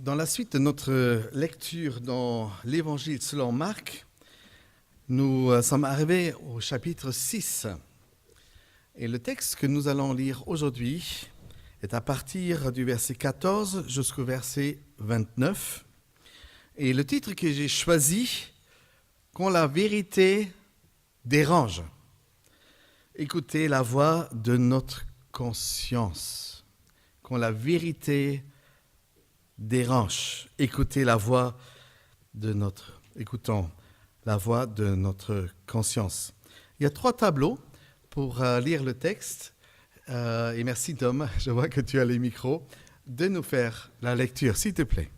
Dans la suite de notre lecture dans l'Évangile selon Marc, nous sommes arrivés au chapitre 6. Et le texte que nous allons lire aujourd'hui est à partir du verset 14 jusqu'au verset 29. Et le titre que j'ai choisi, « Quand la vérité dérange ». Écoutez la voix de notre conscience. Quand la vérité dérange, écoutons la voix de notre conscience. Il y a 3 tableaux pour lire le texte. Et merci Tom, je vois que tu as les micros, de nous faire la lecture, s'il te plaît.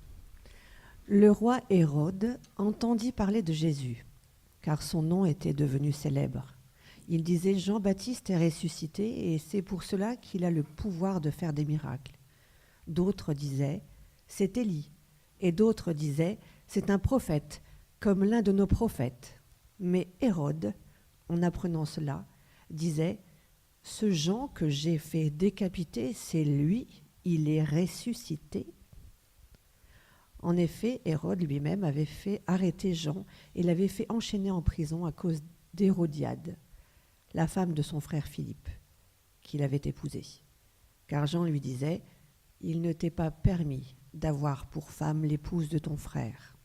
Le roi Hérode entendit parler de Jésus, car son nom était devenu célèbre. Il disait « Jean-Baptiste est ressuscité et c'est pour cela qu'il a le pouvoir de faire des miracles. » D'autres disaient « C'est Élie » et d'autres disaient « C'est un prophète, comme l'un de nos prophètes. » Mais Hérode, en apprenant cela, disait « Ce Jean que j'ai fait décapiter, c'est lui, il est ressuscité. » En effet, Hérode lui-même avait fait arrêter Jean et l'avait fait enchaîner en prison à cause d'Hérodiade, la femme de son frère Philippe, qu'il avait épousée. Car Jean lui disait « Il ne t'est pas permis d'avoir pour femme l'épouse de ton frère. »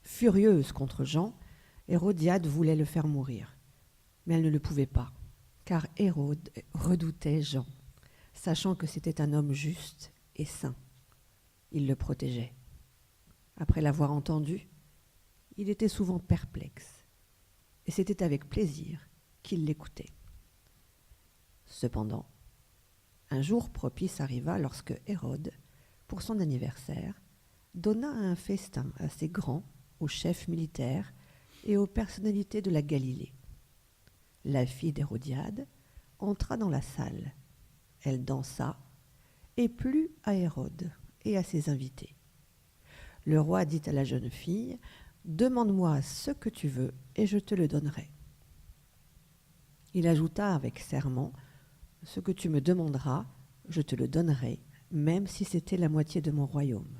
Furieuse contre Jean, Hérodiade voulait le faire mourir. Mais elle ne le pouvait pas, car Hérode redoutait Jean, sachant que c'était un homme juste et saint. Il le protégeait. Après l'avoir entendu, il était souvent perplexe, et c'était avec plaisir qu'il l'écoutait. Cependant, un jour propice arriva lorsque Hérode, pour son anniversaire, donna un festin assez grand aux chefs militaires et aux personnalités de la Galilée. La fille d'Hérodiade entra dans la salle. Elle dansa et plut à Hérode et à ses invités. Le roi dit à la jeune fille « Demande-moi ce que tu veux et je te le donnerai. » Il ajouta avec serment « Ce que tu me demanderas, je te le donnerai, même si c'était la moitié de mon royaume. »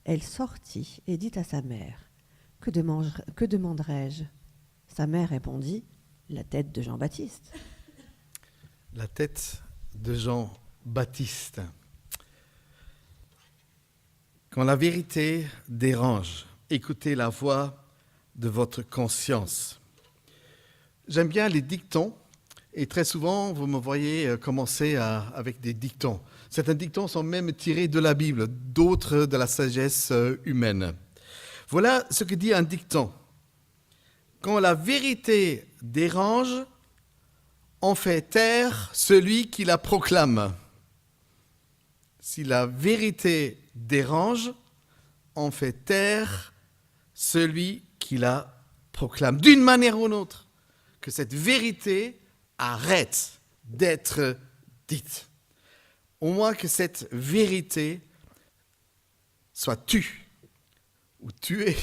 Elle sortit et dit à sa mère « Que demanderai-je » Sa mère répondit « La tête de Jean-Baptiste. » La tête de Jean-Baptiste. Quand la vérité dérange, écoutez la voix de votre conscience. J'aime bien les dictons et très souvent vous me voyez commencer avec des dictons. Certains dictons sont même tirés de la Bible, d'autres de la sagesse humaine. Voilà ce que dit un dicton. Quand la vérité dérange, on fait taire celui qui la proclame. Si la vérité dérange, on fait taire celui qui la proclame. D'une manière ou d'une autre, que cette vérité arrête d'être dite. Au moins que cette vérité soit tue, ou tuée,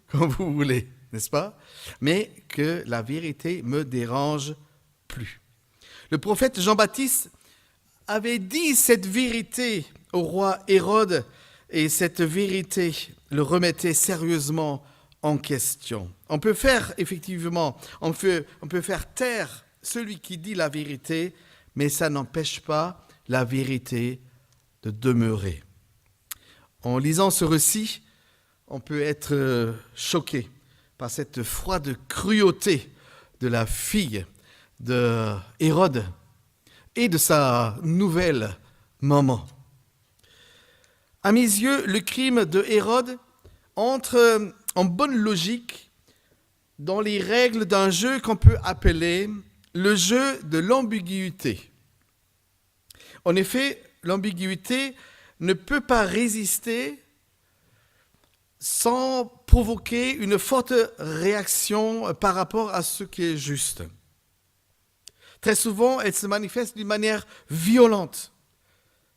comme vous voulez, n'est-ce pas? Mais que la vérité me dérange plus. Le prophète Jean-Baptiste avait dit cette vérité au roi Hérode et cette vérité le remettait sérieusement en question. On peut faire taire celui qui dit la vérité, mais ça n'empêche pas la vérité de demeurer. En lisant ce récit, on peut être choqué par cette froide cruauté de la fille de Hérode et de sa nouvelle maman. À mes yeux, le crime de Hérode entre en bonne logique dans les règles d'un jeu qu'on peut appeler le jeu de l'ambiguïté. En effet, l'ambiguïté ne peut pas résister sans provoquer une forte réaction par rapport à ce qui est juste. Très souvent, elle se manifeste d'une manière violente.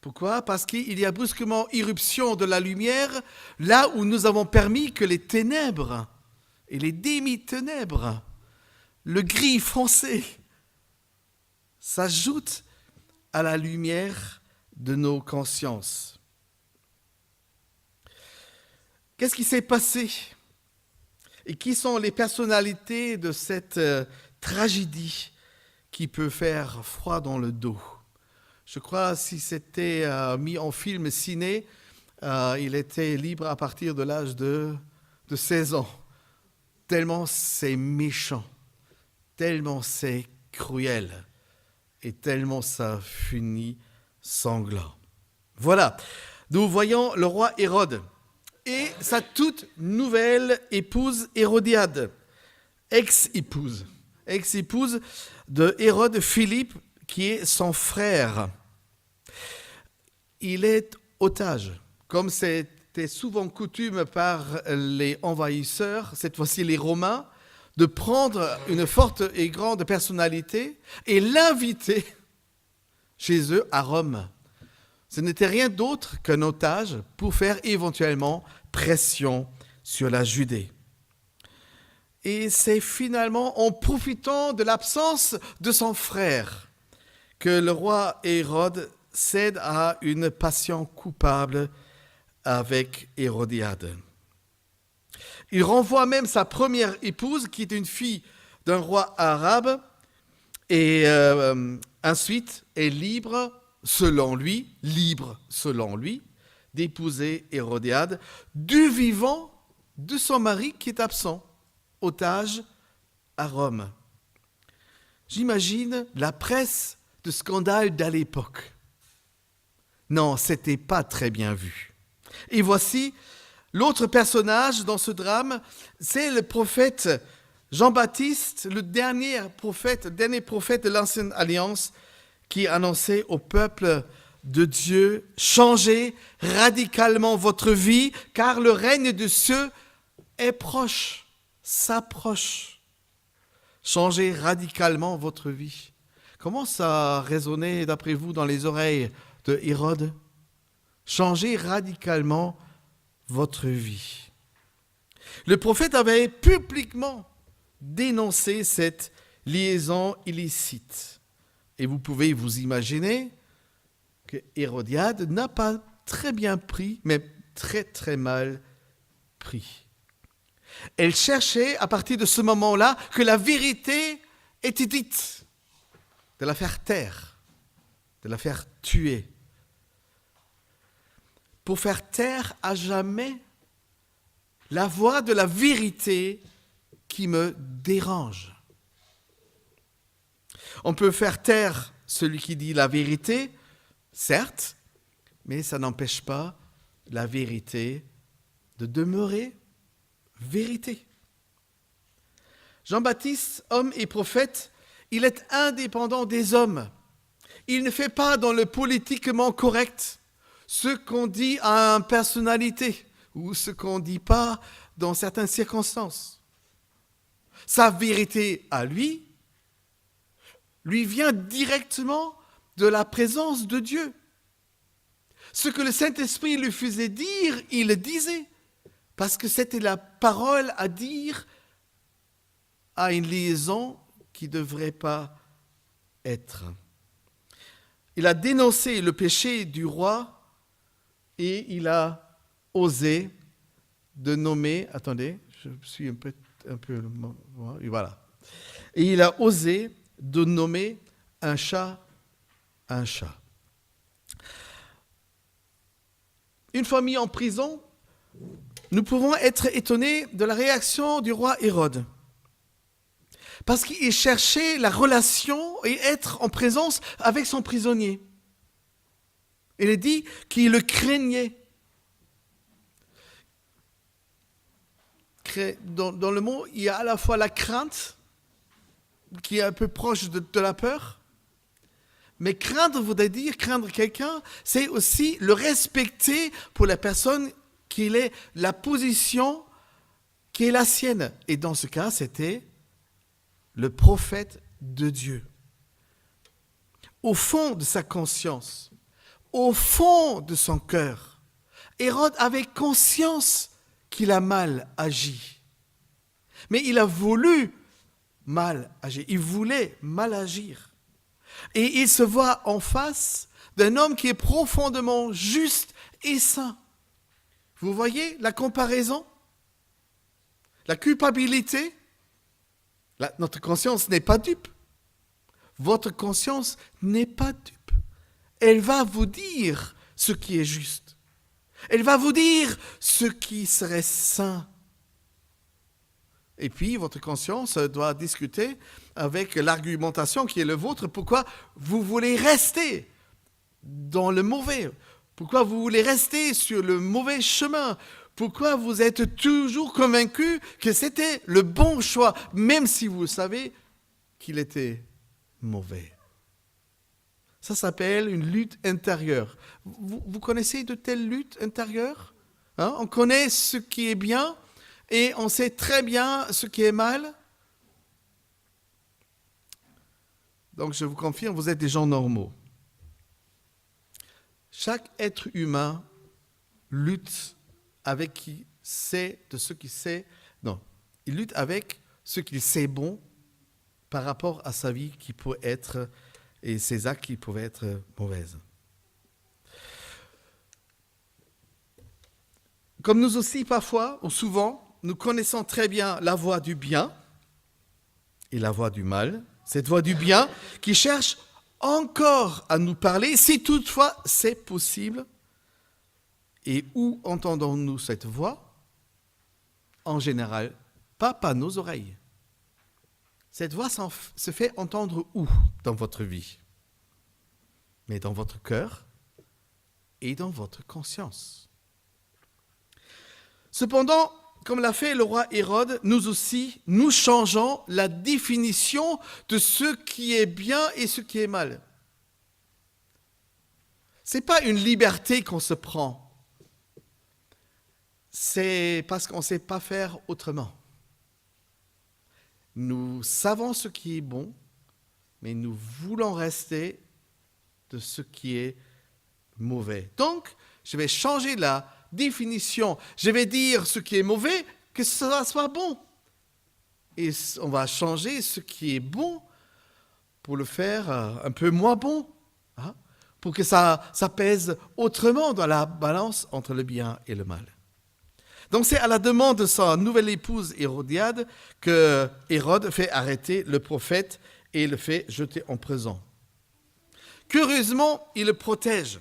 Pourquoi ? Parce qu'il y a brusquement irruption de la lumière là où nous avons permis que les ténèbres et les demi-ténèbres, le gris foncé, s'ajoutent à la lumière de nos consciences. Qu'est-ce qui s'est passé? Et qui sont les personnalités de cette tragédie qui peut faire froid dans le dos? Je crois si c'était mis en film ciné, il était libre à partir de l'âge de 16 ans. Tellement c'est méchant, tellement c'est cruel et tellement ça finit sanglant. Voilà, nous voyons le roi Hérode et sa toute nouvelle épouse Hérodiade, ex-épouse de Hérode Philippe, qui est son frère. Il est otage, comme c'était souvent coutume par les envahisseurs, cette fois-ci les Romains, de prendre une forte et grande personnalité et l'inviter chez eux à Rome. Ce n'était rien d'autre qu'un otage pour faire éventuellement pression sur la Judée. Et c'est finalement en profitant de l'absence de son frère que le roi Hérode cède à une passion coupable avec Hérodiade. Il renvoie même sa première épouse, qui est une fille d'un roi arabe, et ensuite est libre selon lui, d'épouser Hérodiade du vivant de son mari qui est absent, otage à Rome. J'imagine la presse de scandale d'à l'époque. Non, c'était pas très bien vu. Et voici l'autre personnage dans ce drame, c'est le prophète Jean-Baptiste, le dernier prophète de l'Ancienne Alliance, qui annonçait au peuple de Dieu: changez radicalement votre vie, car le règne de Dieu est proche, s'approche. Changez radicalement votre vie. Comment ça a résonné d'après vous dans les oreilles de Hérode? Changez radicalement votre vie. Le prophète avait publiquement dénoncé cette liaison illicite. Et vous pouvez vous imaginer que Hérodiade n'a pas très bien pris, mais très très mal pris. Elle cherchait à partir de ce moment-là que la vérité était dite, de la faire taire, de la faire tuer. Pour faire taire à jamais la voix de la vérité qui me dérange. On peut faire taire celui qui dit la vérité, certes, mais ça n'empêche pas la vérité de demeurer vérité. Jean-Baptiste, homme et prophète, il est indépendant des hommes. Il ne fait pas dans le politiquement correct ce qu'on dit à une personnalité ou ce qu'on ne dit pas dans certaines circonstances. Sa vérité à lui vient directement de la présence de Dieu. Ce que le Saint-Esprit lui faisait dire, il le disait, parce que c'était la parole à dire à une liaison qui ne devrait pas être. Il a dénoncé le péché du roi et il a osé de nommer, attendez, je suis un peu, voilà. Et il a osé de nommer un chat un chat. Une fois mis en prison, nous pouvons être étonnés de la réaction du roi Hérode. Parce qu'il cherchait la relation et être en présence avec son prisonnier. Il est dit qu'il le craignait. Dans le mot, il y a à la fois la crainte, qui est un peu proche de la peur, mais craindre voudrait dire, craindre quelqu'un, c'est aussi le respecter pour la personne qu'il est, la position qui est la sienne. Et dans ce cas, c'était le prophète de Dieu. Au fond de sa conscience, au fond de son cœur, Hérode avait conscience qu'il a mal agi. Mais il a voulu mal agir. Il voulait mal agir. Et il se voit en face d'un homme qui est profondément juste et saint. Vous voyez la comparaison? La culpabilité? Notre conscience n'est pas dupe. Votre conscience n'est pas dupe. Elle va vous dire ce qui est juste. Elle va vous dire ce qui serait sain. Et puis, votre conscience doit discuter avec l'argumentation qui est le vôtre. Pourquoi vous voulez rester dans le mauvais? Pourquoi vous voulez rester sur le mauvais chemin? Pourquoi vous êtes toujours convaincu que c'était le bon choix, même si vous savez qu'il était mauvais? Ça s'appelle une lutte intérieure. Vous connaissez de telles luttes intérieures? On connaît ce qui est bien et on sait très bien ce qui est mal. Donc je vous confirme, vous êtes des gens normaux. Chaque être humain lutte avec qui sait de ce qu'il sait. Non, il lutte avec ce qu'il sait bon par rapport à sa vie qui peut être et ses actes qui pouvaient être mauvaises. Comme nous aussi, parfois, ou souvent, nous connaissons très bien la voie du bien et la voie du mal. Cette voie du bien qui cherche encore à nous parler, si toutefois c'est possible. Et où entendons-nous cette voix? En général, pas par nos oreilles. Cette voix se fait entendre où dans votre vie? Mais dans votre cœur et dans votre conscience. Cependant, comme l'a fait le roi Hérode, nous aussi, nous changeons la définition de ce qui est bien et ce qui est mal. Ce n'est pas une liberté qu'on se prend. C'est parce qu'on ne sait pas faire autrement. Nous savons ce qui est bon, mais nous voulons rester de ce qui est mauvais. Donc, je vais changer la définition. Je vais dire ce qui est mauvais, que ça soit bon. Et on va changer ce qui est bon pour le faire un peu moins bon, pour que ça pèse autrement dans la balance entre le bien et le mal. Donc c'est à la demande de sa nouvelle épouse Hérodiade que Hérode fait arrêter le prophète et le fait jeter en prison. Curieusement, il le protège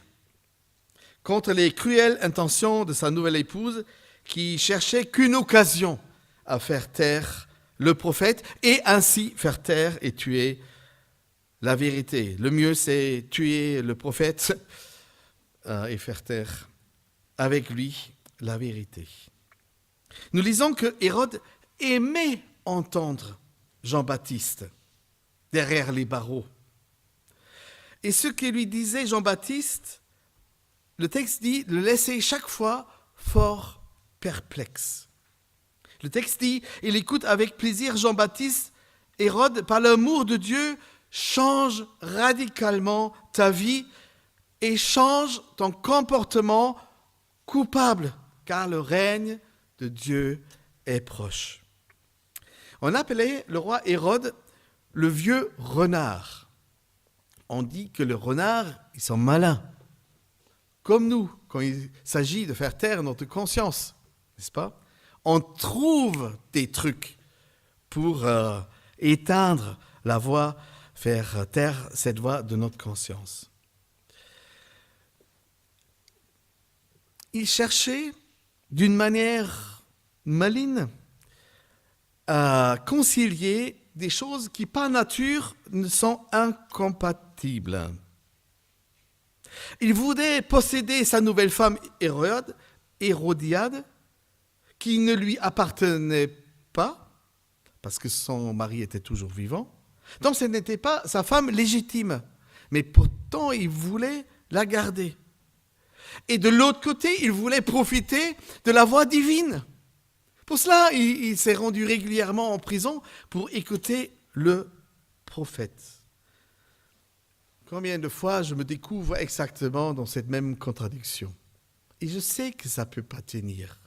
contre les cruelles intentions de sa nouvelle épouse qui cherchait qu'une occasion à faire taire le prophète et ainsi faire taire et tuer la vérité. Le mieux, c'est tuer le prophète et faire taire avec lui la vérité. Nous lisons que Hérode aimait entendre Jean-Baptiste derrière les barreaux. Et ce que lui disait Jean-Baptiste, le texte dit, le laissait chaque fois fort perplexe. Le texte dit, il écoute avec plaisir Jean-Baptiste. Hérode, par l'amour de Dieu, change radicalement ta vie et change ton comportement coupable, car le règne de Dieu est proche. On appelait le roi Hérode le vieux renard. On dit que les renards, ils sont malins, comme nous, quand il s'agit de faire taire notre conscience, n'est-ce pas? On trouve des trucs pour éteindre la voix, faire taire cette voix de notre conscience. Il cherchait d'une manière maligne à concilier des choses qui, par nature, ne sont incompatibles. Il voulait posséder sa nouvelle femme Hérodiade, qui ne lui appartenait pas, parce que son mari était toujours vivant. Donc ce n'était pas sa femme légitime, mais pourtant il voulait la garder. Et de l'autre côté, il voulait profiter de la voix divine. Pour cela, il s'est rendu régulièrement en prison pour écouter le prophète. Combien de fois je me découvre exactement dans cette même contradiction? Et je sais que ça ne peut pas tenir.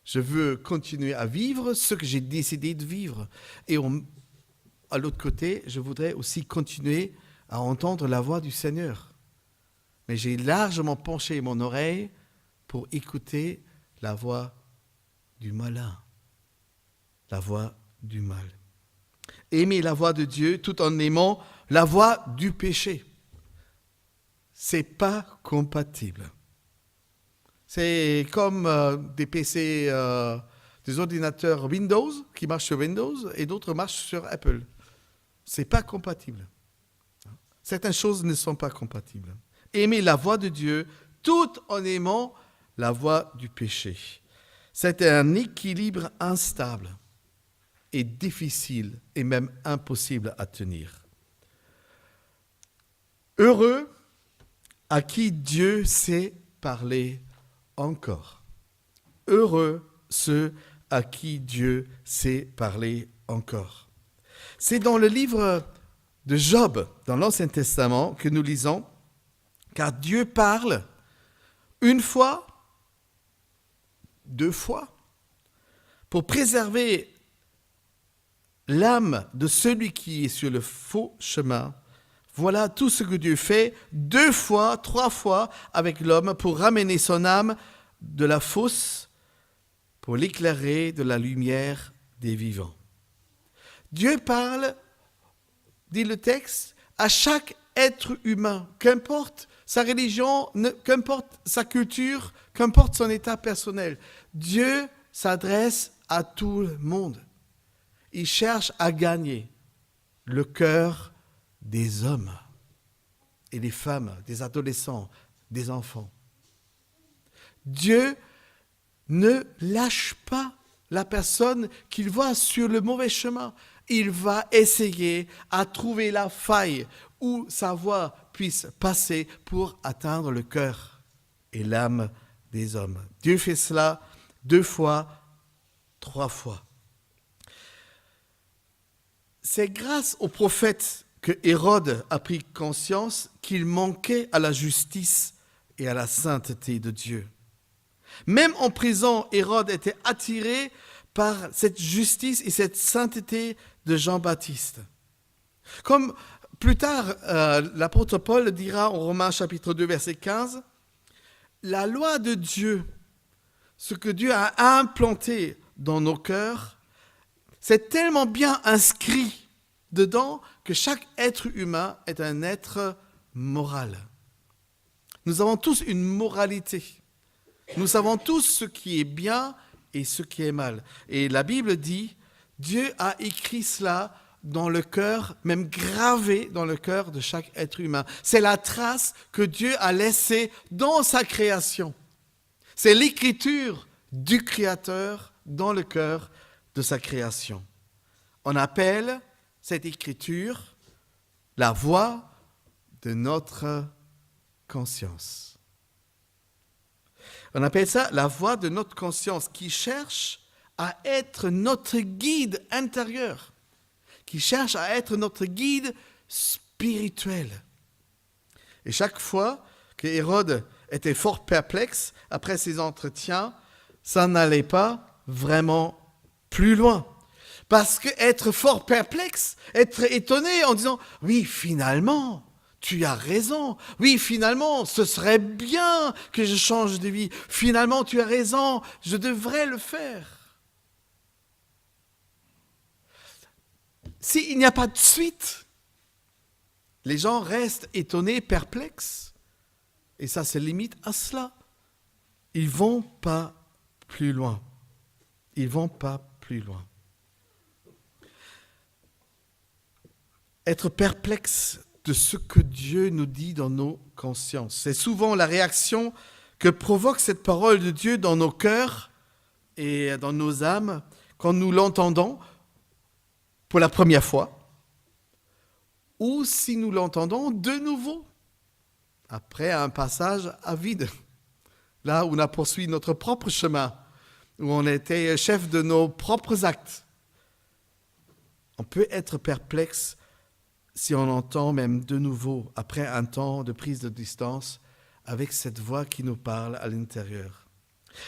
Je veux continuer à vivre ce que j'ai décidé de vivre. Et à l'autre côté, je voudrais aussi continuer à entendre la voix du Seigneur. Mais j'ai largement penché mon oreille pour écouter la voix du malin, la voix du mal. Aimer la voix de Dieu tout en aimant la voix du péché. C'est pas compatible. C'est comme des PC, des ordinateurs Windows qui marchent sur Windows et d'autres marchent sur Apple. C'est pas compatible. Certaines choses ne sont pas compatibles. Aimer la voix de Dieu tout en aimant la voix du péché. C'est un équilibre instable et difficile et même impossible à tenir. Heureux à qui Dieu sait parler encore. Heureux ceux à qui Dieu sait parler encore. C'est dans le livre de Job, dans l'Ancien Testament, que nous lisons, car Dieu parle une fois, deux fois, pour préserver l'âme de celui qui est sur le faux chemin. Voilà tout ce que Dieu fait 2 fois, 3 fois avec l'homme pour ramener son âme de la fosse, pour l'éclairer de la lumière des vivants. Dieu parle, dit le texte, à chaque être humain, qu'importe sa religion, qu'importe sa culture, qu'importe son état personnel. Dieu s'adresse à tout le monde. Il cherche à gagner le cœur des hommes et des femmes, des adolescents, des enfants. Dieu ne lâche pas la personne qu'il voit sur le mauvais chemin. Il va essayer à trouver la faille où sa voix puisse passer pour atteindre le cœur et l'âme des hommes. Dieu fait cela 2 fois, 3 fois. C'est grâce au prophète que Hérode a pris conscience qu'il manquait à la justice et à la sainteté de Dieu. Même en prison, Hérode était attiré par cette justice et cette sainteté de Jean-Baptiste. Comme plus tard, l'apôtre Paul dira en Romains chapitre 2, verset 15, « La loi de Dieu, ce que Dieu a implanté dans nos cœurs, c'est tellement bien inscrit dedans que chaque être humain est un être moral. Nous avons tous une moralité. Nous savons tous ce qui est bien et ce qui est mal. Et la Bible dit, Dieu a écrit cela dans le cœur, même gravé dans le cœur de chaque être humain. C'est la trace que Dieu a laissée dans sa création. C'est l'écriture du Créateur dans le cœur de sa création. On appelle cette écriture la voix de notre conscience. On appelle ça la voix de notre conscience qui cherche à être notre guide intérieur, qui cherche à être notre guide spirituel. Et chaque fois que Hérode était fort perplexe après ses entretiens, ça n'allait pas vraiment plus loin. Parce que être fort perplexe, être étonné en disant « Oui, finalement, tu as raison. Oui, finalement, ce serait bien que je change de vie. Finalement, tu as raison, je devrais le faire. » S'il n'y a pas de suite, les gens restent étonnés, perplexes. Et ça se limite à cela. Ils ne vont pas plus loin. Ils ne vont pas plus loin. Être perplexe de ce que Dieu nous dit dans nos consciences. C'est souvent la réaction que provoque cette parole de Dieu dans nos cœurs et dans nos âmes quand nous l'entendons pour la première fois ou si nous l'entendons de nouveau après un passage à vide, là où on a poursuivi notre propre chemin, où on était chef de nos propres actes. On peut être perplexe si on entend même de nouveau, après un temps de prise de distance, avec cette voix qui nous parle à l'intérieur.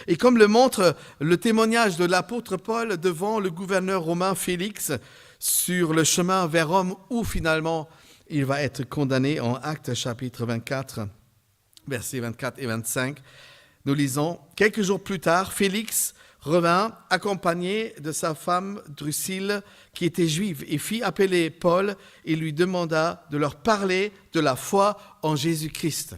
Et comme le montre le témoignage de l'apôtre Paul devant le gouverneur romain Félix sur le chemin vers Rome, où finalement il va être condamné en Actes chapitre 24, versets 24 et 25, Nous lisons, quelques jours plus tard, Félix revint accompagné de sa femme Drusille qui était juive et fit appeler Paul et lui demanda de leur parler de la foi en Jésus-Christ.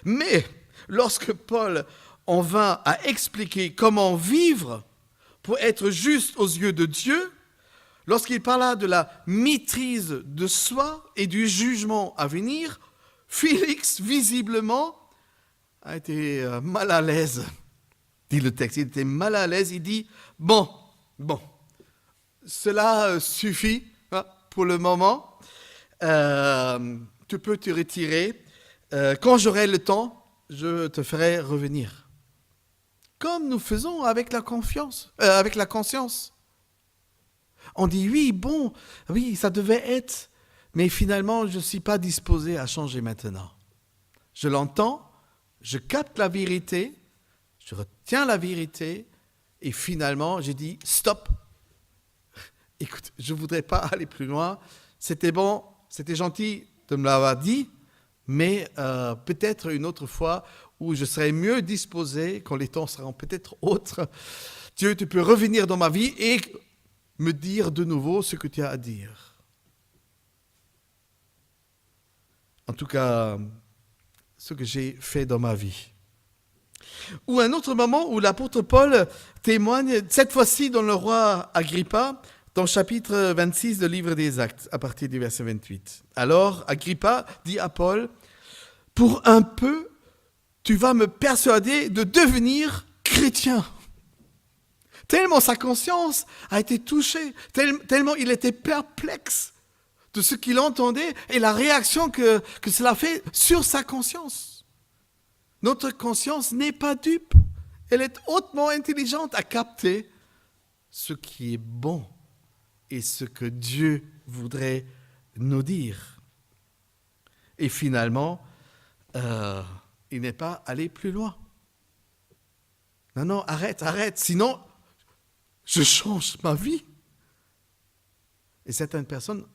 Mais lorsque Paul en vint à expliquer comment vivre pour être juste aux yeux de Dieu, lorsqu'il parla de la maîtrise de soi et du jugement à venir, Félix, visiblement, a été mal à l'aise, dit le texte. Il était mal à l'aise, il dit, bon, cela suffit pour le moment, tu peux te retirer, quand j'aurai le temps, je te ferai revenir. Comme nous faisons avec la conscience. On dit oui, ça devait être, mais finalement, je ne suis pas disposé à changer maintenant. Je l'entends, je capte la vérité, je retiens la vérité, et finalement, j'ai dit stop. Écoute, je ne voudrais pas aller plus loin. C'était bon, c'était gentil de me l'avoir dit, mais peut-être une autre fois où je serai mieux disposé, quand les temps seront peut-être autres. Dieu, tu peux revenir dans ma vie et me dire de nouveau ce que tu as à dire. En tout cas, ce que j'ai fait dans ma vie. Ou un autre moment où l'apôtre Paul témoigne, cette fois-ci dans le roi Agrippa, dans le chapitre 26 du livre des Actes, à partir du verset 28. Alors, Agrippa dit à Paul, « Pour un peu, tu vas me persuader de devenir chrétien. » Tellement sa conscience a été touchée, tellement il était perplexe de ce qu'il entendait et la réaction que cela fait sur sa conscience. Notre conscience n'est pas dupe. Elle est hautement intelligente à capter ce qui est bon et ce que Dieu voudrait nous dire. Et finalement, il n'est pas allé plus loin. Non, arrête, sinon je change ma vie. Et certaines personnes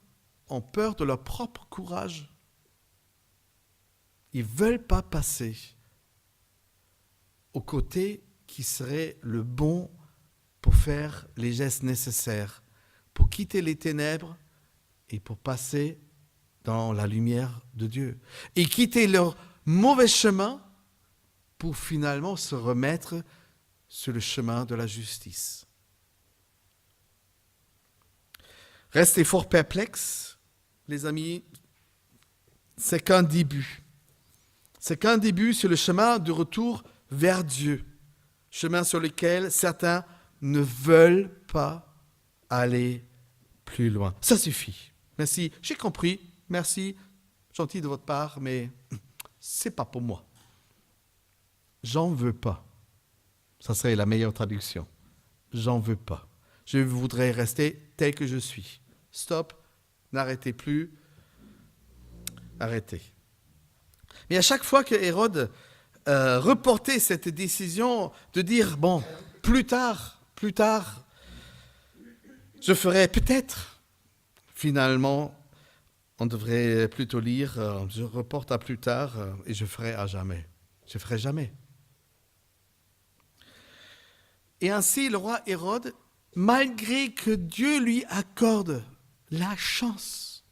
ont peur de leur propre courage. Ils ne veulent pas passer au côté qui serait le bon pour faire les gestes nécessaires, pour quitter les ténèbres et pour passer dans la lumière de Dieu. Et quitter leur mauvais chemin pour finalement se remettre sur le chemin de la justice. Restez fort perplexes, les amis, c'est qu'un début. C'est qu'un début sur le chemin de retour vers Dieu, chemin sur lequel certains ne veulent pas aller plus loin. Ça suffit. Merci, j'ai compris. Merci, gentil de votre part, mais c'est pas pour moi. J'en veux pas. Ça serait la meilleure traduction. J'en veux pas. Je voudrais rester tel que je suis. Stop, n'arrêtez plus. Arrêtez. Mais à chaque fois que Hérode reportait cette décision de dire, bon, plus tard, je ferai peut-être. Finalement, on devrait plutôt lire, je reporte à plus tard et je ferai à jamais. Je ferai jamais. Et ainsi, le roi Hérode, malgré que Dieu lui accorde la chance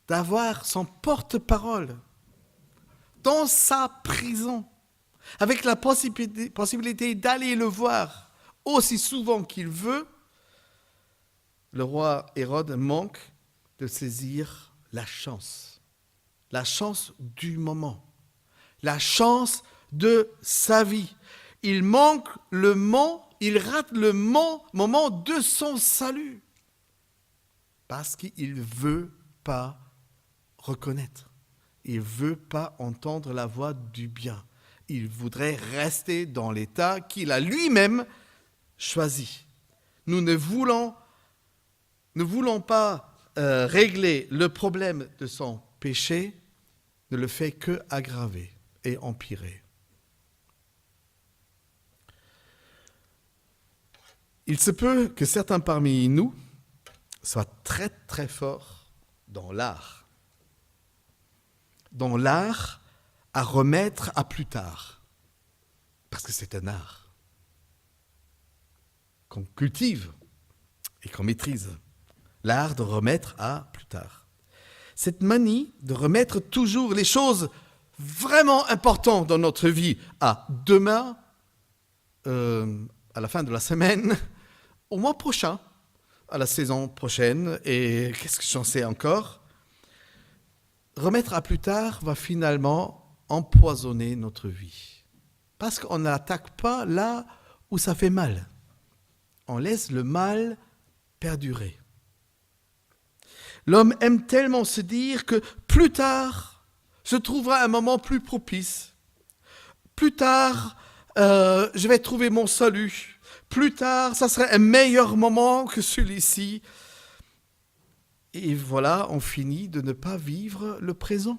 d'avoir son porte-parole dans sa prison, avec la possibilité d'aller le voir aussi souvent qu'il veut, le roi Hérode manque de saisir la chance du moment, la chance de sa vie. Il manque il rate le moment de son salut parce qu'il ne veut pas reconnaître. Il ne veut pas entendre la voix du bien. Il voudrait rester dans l'état qu'il a lui-même choisi. Nous ne voulons pas régler le problème de son péché, ne le fait que aggraver et empirer. Il se peut que certains parmi nous soient très très forts dans l'art à remettre à plus tard. Parce que c'est un art qu'on cultive et qu'on maîtrise. L'art de remettre à plus tard. Cette manie de remettre toujours les choses vraiment importantes dans notre vie à demain, à la fin de la semaine, au mois prochain, à la saison prochaine, et qu'est-ce que j'en sais encore? Remettre à plus tard va finalement empoisonner notre vie. Parce qu'on n'attaque pas là où ça fait mal. On laisse le mal perdurer. L'homme aime tellement se dire que plus tard se trouvera un moment plus propice. Plus tard, je vais trouver mon salut. Plus tard, ça serait un meilleur moment que celui-ci. Et voilà, on finit de ne pas vivre le présent.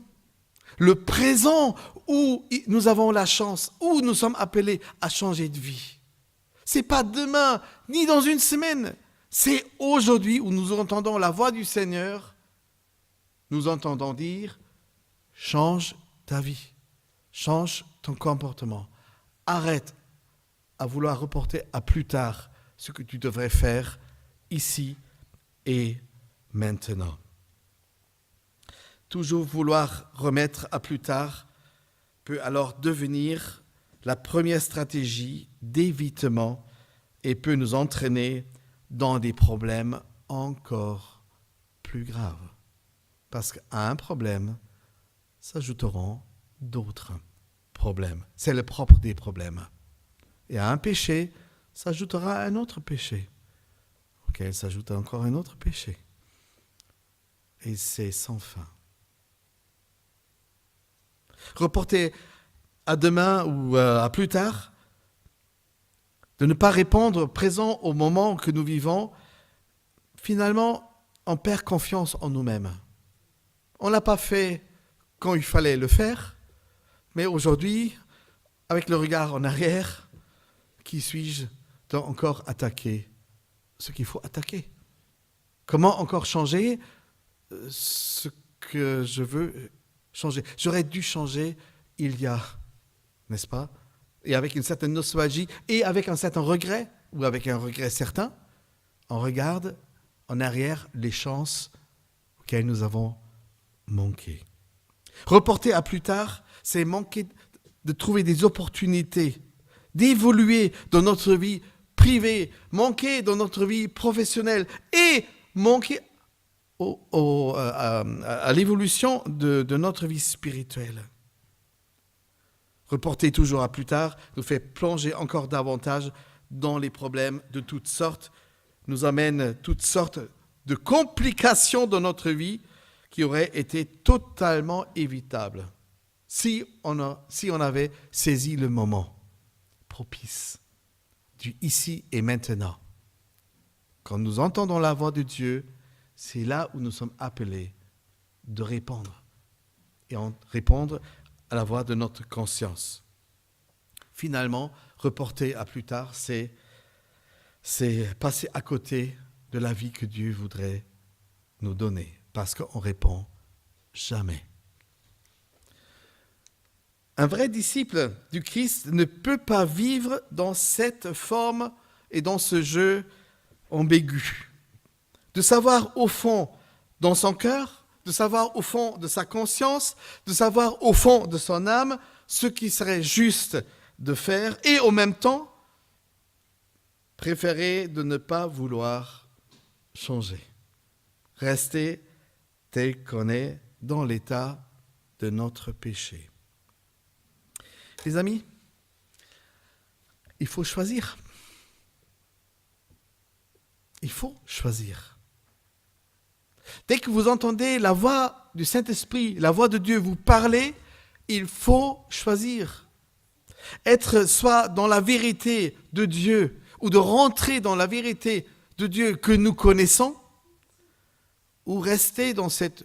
Le présent où nous avons la chance, où nous sommes appelés à changer de vie. C'est pas demain, ni dans une semaine. C'est aujourd'hui où nous entendons la voix du Seigneur. Nous entendons dire, change ta vie, change ton comportement. Arrête à vouloir reporter à plus tard ce que tu devrais faire ici et maintenant. Toujours vouloir remettre à plus tard peut alors devenir la première stratégie d'évitement et peut nous entraîner dans des problèmes encore plus graves. Parce qu'à un problème s'ajouteront d'autres problèmes. C'est le propre des problèmes. Et à un péché s'ajoutera un autre péché, auquel s'ajoute encore un autre péché. Et c'est sans fin. Reporter à demain ou à plus tard, de ne pas répondre présent au moment que nous vivons, finalement, on perd confiance en nous-mêmes. On ne l'a pas fait quand il fallait le faire, mais aujourd'hui, avec le regard en arrière, qui suis-je encore attaquer ce qu'il faut attaquer? Comment encore changer ce que je veux changer? J'aurais dû changer il y a, n'est-ce pas? Et avec une certaine nostalgie et avec un certain regret, ou avec un regret certain, on regarde en arrière les chances auxquelles nous avons manqué. Reporter à plus tard, c'est manquer de trouver des opportunités, d'évoluer dans notre vie privée, manquer dans notre vie professionnelle et manquer à l'évolution de notre vie spirituelle. Reporter toujours à plus tard nous fait plonger encore davantage dans les problèmes de toutes sortes, nous amène toutes sortes de complications dans notre vie qui auraient été totalement évitables si on avait saisi le moment propice du ici et maintenant. Quand nous entendons la voix de Dieu, c'est là où nous sommes appelés de répondre et répondre à la voix de notre conscience. Finalement, reporter à plus tard, c'est passer à côté de la vie que Dieu voudrait nous donner, parce qu'on répond jamais. Un vrai disciple du Christ ne peut pas vivre dans cette forme et dans ce jeu ambigu. De savoir au fond dans son cœur, de savoir au fond de sa conscience, de savoir au fond de son âme ce qui serait juste de faire et en même temps préférer de ne pas vouloir changer. Rester tel qu'on est dans l'état de notre péché. Les amis, il faut choisir. Il faut choisir. Dès que vous entendez la voix du Saint-Esprit, la voix de Dieu vous parler, il faut choisir. Être soit dans la vérité de Dieu ou de rentrer dans la vérité de Dieu que nous connaissons, ou rester dans cette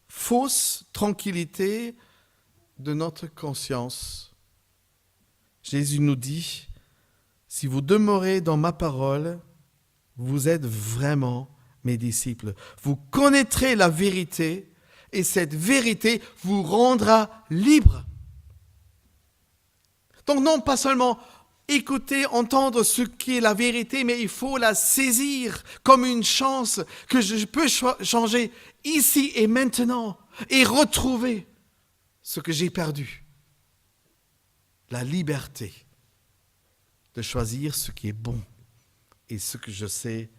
fausse tranquillité de notre conscience. Jésus nous dit, si vous demeurez dans ma parole, vous êtes vraiment mes disciples. Vous connaîtrez la vérité et cette vérité vous rendra libre. Donc non, pas seulement écouter, entendre ce qui est la vérité, mais il faut la saisir comme une chance que je peux changer ici et maintenant et retrouver ce que j'ai perdu. La liberté de choisir ce qui est bon et ce que je sais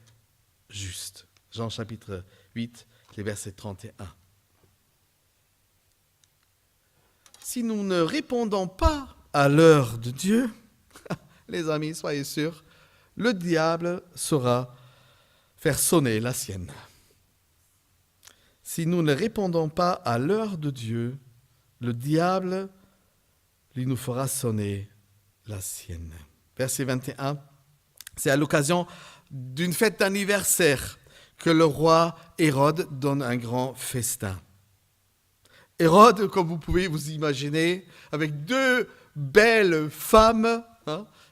juste. Jean chapitre 8, les versets 31. Si nous ne répondons pas à l'heure de Dieu, les amis, soyez sûrs, le diable saura faire sonner la sienne. Si nous ne répondons pas à l'heure de Dieu, le diable, lui, nous fera sonner la sienne. Verset 21, c'est à l'occasion d'une fête d'anniversaire que le roi Hérode donne un grand festin. Hérode, comme vous pouvez vous imaginer, avec deux belles femmes,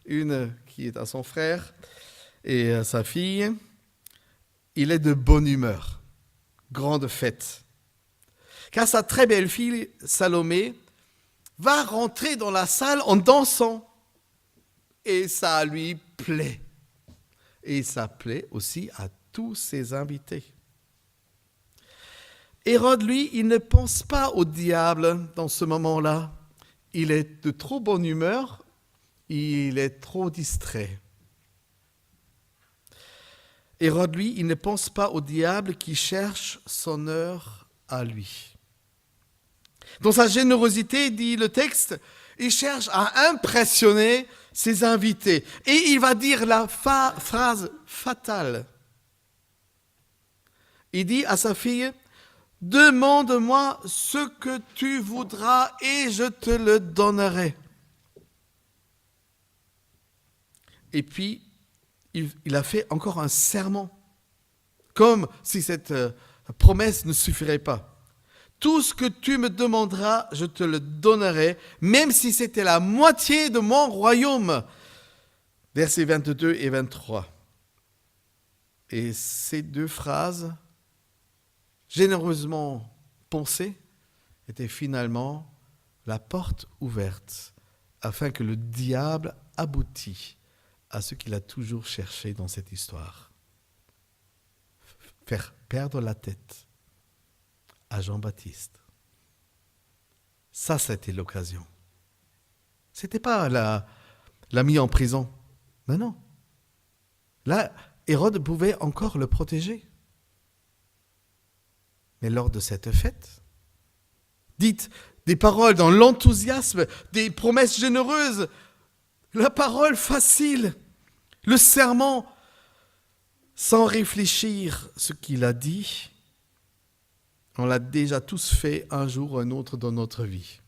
une qui est à son frère et à sa fille, il est de bonne humeur, grande fête. Car sa très belle fille, Salomé, va rentrer dans la salle en dansant. Et ça lui plaît. Et ça plaît aussi à tous ses invités. Hérode, lui, il ne pense pas au diable dans ce moment-là. Il est de trop bonne humeur, il est trop distrait. Hérode, lui, il ne pense pas au diable qui cherche son heure à lui. Dans sa générosité, dit le texte, il cherche à impressionner ses invités. Et il va dire la phrase fatale. Il dit à sa fille, « Demande-moi ce que tu voudras et je te le donnerai. » Et puis, il a fait encore un serment, comme si cette promesse ne suffirait pas. Tout ce que tu me demanderas, je te le donnerai, même si c'était la moitié de mon royaume. Versets 22 et 23. Et ces deux phrases, généreusement pensées, étaient finalement la porte ouverte afin que le diable aboutisse à ce qu'il a toujours cherché dans cette histoire. Faire perdre la tête à Jean-Baptiste. Ça, c'était l'occasion. Ce n'était pas la mis en prison. Non. Là, Hérode pouvait encore le protéger. Mais lors de cette fête, dites des paroles dans l'enthousiasme, des promesses généreuses, la parole facile, le serment, sans réfléchir ce qu'il a dit. On l'a déjà tous fait un jour ou un autre dans notre vie.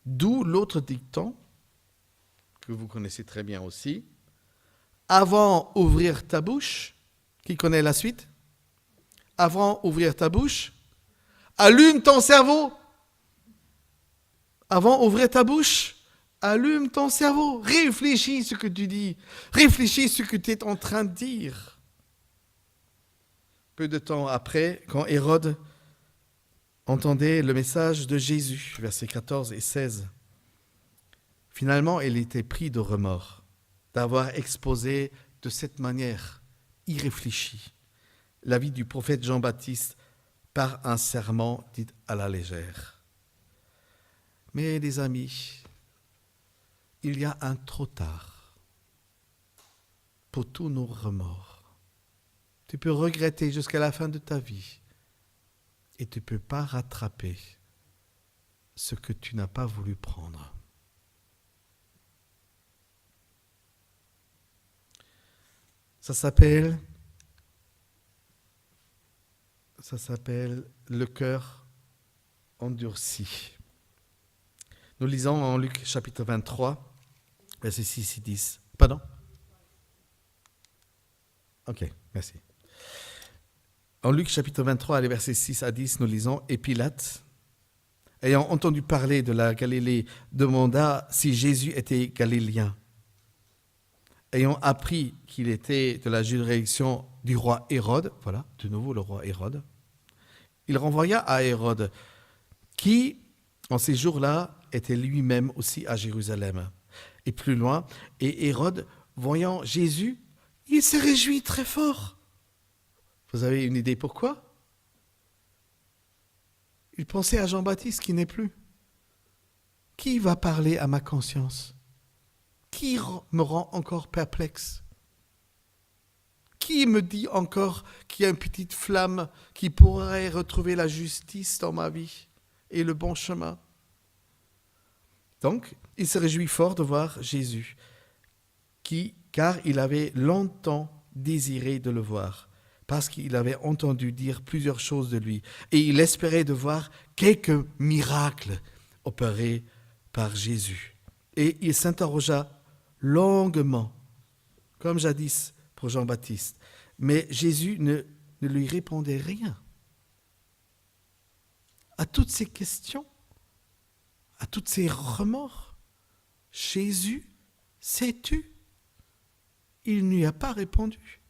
D'où l'autre dicton, que vous connaissez très bien aussi. Avant ouvrir ta bouche, qui connaît la suite? Avant ouvrir ta bouche, allume ton cerveau. Avant ouvrir ta bouche, allume ton cerveau. Réfléchis ce que tu dis. Réfléchis ce que tu es en train de dire. Peu de temps après, quand Hérode entendait le message de Jésus, versets 14 et 16, finalement, il était pris de remords d'avoir exposé de cette manière irréfléchie la vie du prophète Jean-Baptiste par un serment dit à la légère. Mais les amis, il y a un trop tard pour tous nos remords. Tu peux regretter jusqu'à la fin de ta vie et tu ne peux pas rattraper ce que tu n'as pas voulu prendre. Ça s'appelle le cœur endurci. Nous lisons en Luc chapitre 23, versets 6 et 10. Pardon? Ok, merci. En Luc chapitre 23, les versets 6 à 10, nous lisons « Et Pilate, ayant entendu parler de la Galilée, demanda si Jésus était galiléen. Ayant appris qu'il était de la juridiction du roi Hérode, voilà, de nouveau le roi Hérode, il renvoya à Hérode, qui, en ces jours-là, était lui-même aussi à Jérusalem. Et plus loin, et Hérode, voyant Jésus, il se réjouit très fort. Vous avez une idée pourquoi? Il pensait à Jean-Baptiste qui n'est plus. Qui va parler à ma conscience? Qui me rend encore perplexe? Qui me dit encore qu'il y a une petite flamme qui pourrait retrouver la justice dans ma vie et le bon chemin? Donc, il se réjouit fort de voir Jésus, car il avait longtemps désiré de le voir, parce qu'il avait entendu dire plusieurs choses de lui, et il espérait de voir quelques miracles opérés par Jésus. Et il s'interrogea longuement, comme jadis pour Jean-Baptiste, mais Jésus ne lui répondait rien. À toutes ces questions, à toutes ces remords, Jésus, sais-tu? Il n'y a pas répondu.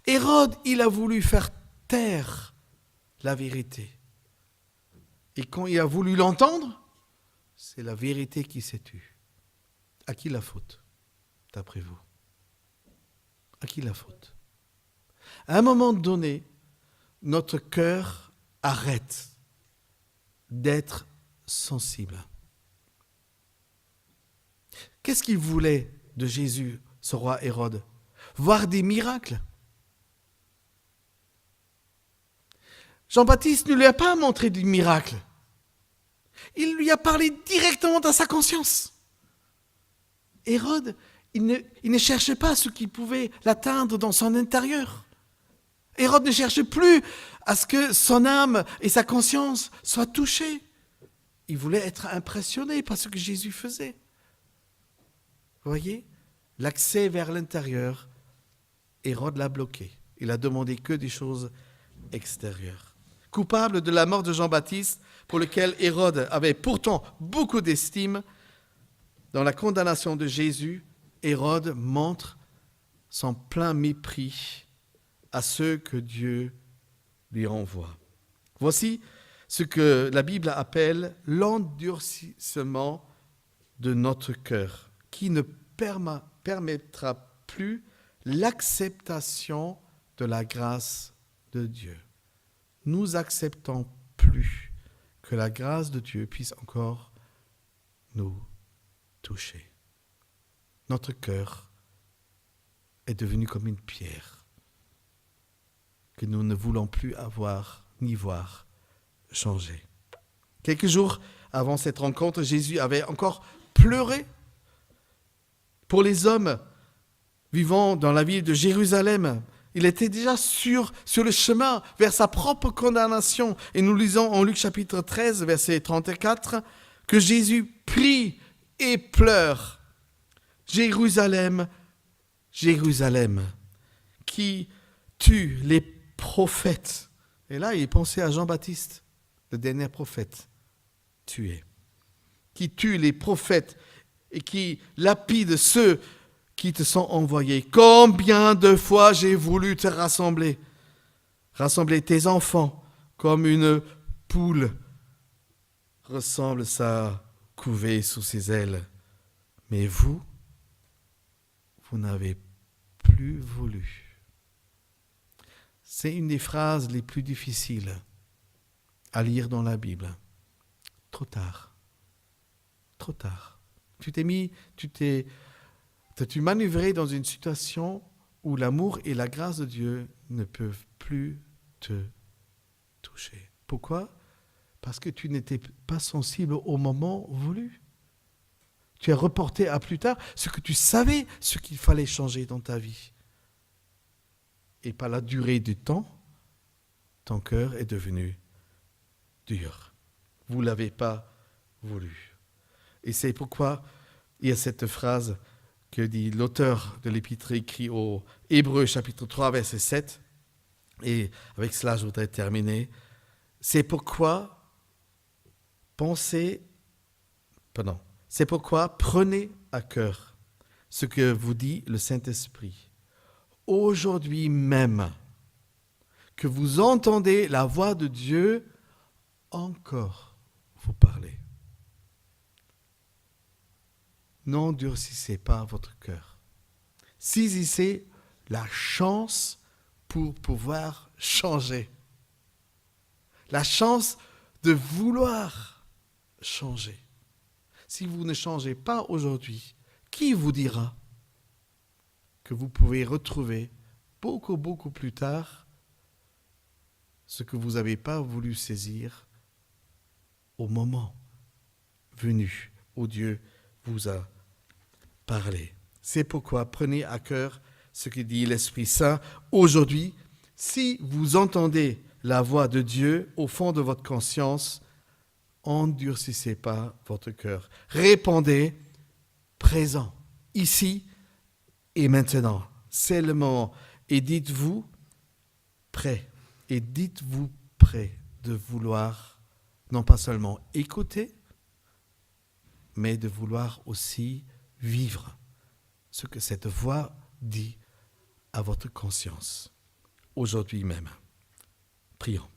Hérode, il a voulu faire taire la vérité. Et quand il a voulu l'entendre, c'est la vérité qui s'est tue. À qui la faute, d'après vous? À qui la faute? À un moment donné, notre cœur arrête d'être sensible. Qu'est-ce qu'il voulait de Jésus, ce roi Hérode? Voir des miracles. Jean-Baptiste ne lui a pas montré des miracles. Il lui a parlé directement dans sa conscience. Hérode, il ne cherchait pas ce qui pouvait l'atteindre dans son intérieur. Hérode ne cherchait plus à ce que son âme et sa conscience soient touchées. Il voulait être impressionné par ce que Jésus faisait. Vous voyez, l'accès vers l'intérieur, Hérode l'a bloqué. Il a demandé que des choses extérieures. Coupable de la mort de Jean-Baptiste, pour lequel Hérode avait pourtant beaucoup d'estime, dans la condamnation de Jésus, Hérode montre son plein mépris à ceux que Dieu lui envoie. Voici ce que la Bible appelle l'endurcissement de notre cœur, qui ne permettra plus l'acceptation de la grâce de Dieu. Nous acceptons plus que la grâce de Dieu puisse encore nous toucher. Notre cœur est devenu comme une pierre que nous ne voulons plus avoir ni voir changer. Quelques jours avant cette rencontre, Jésus avait encore pleuré pour les hommes vivant dans la ville de Jérusalem. Il était déjà sur le chemin vers sa propre condamnation. Et nous lisons en Luc chapitre 13, verset 34, que Jésus prie et pleure. Jérusalem, Jérusalem, qui tue les prophètes. Et là, il pensait à Jean-Baptiste, le dernier prophète tué. Qui tue les prophètes et qui lapide ceux qui te sont envoyés. Combien de fois j'ai voulu te rassembler tes enfants comme une poule ressemble sa couvée sous ses ailes. Mais vous n'avez plus voulu. C'est une des phrases les plus difficiles à lire dans la Bible. Trop tard. Trop tard. Tu t'es manœuvré dans une situation où l'amour et la grâce de Dieu ne peuvent plus te toucher. Pourquoi? Parce que tu n'étais pas sensible au moment voulu. Tu as reporté à plus tard ce que tu savais, ce qu'il fallait changer dans ta vie. Et par la durée du temps, ton cœur est devenu dur. Vous ne l'avez pas voulu. Et c'est pourquoi il y a cette phrase que dit l'auteur de l'épître écrit aux Hébreux, chapitre 3, verset 7. Et avec cela, je voudrais terminer. C'est pourquoi prenez à cœur ce que vous dit le Saint-Esprit. Aujourd'hui même, que vous entendez la voix de Dieu encore vous parler. n'endurcissez pas votre cœur. Saisissez la chance pour pouvoir changer. La chance de vouloir changer. Si vous ne changez pas aujourd'hui, qui vous dira que vous pouvez retrouver beaucoup plus tard ce que vous n'avez pas voulu saisir au moment venu où Dieu vous a parlé. C'est pourquoi prenez à cœur ce que dit l'Esprit Saint aujourd'hui. Si vous entendez la voix de Dieu au fond de votre conscience, endurcissez pas votre cœur. Répondez présent, ici et maintenant. C'est le moment. Et dites-vous prêt. Et dites-vous prêt de vouloir non pas seulement écouter, mais de vouloir aussi vivre ce que cette voix dit à votre conscience, aujourd'hui même. Prions.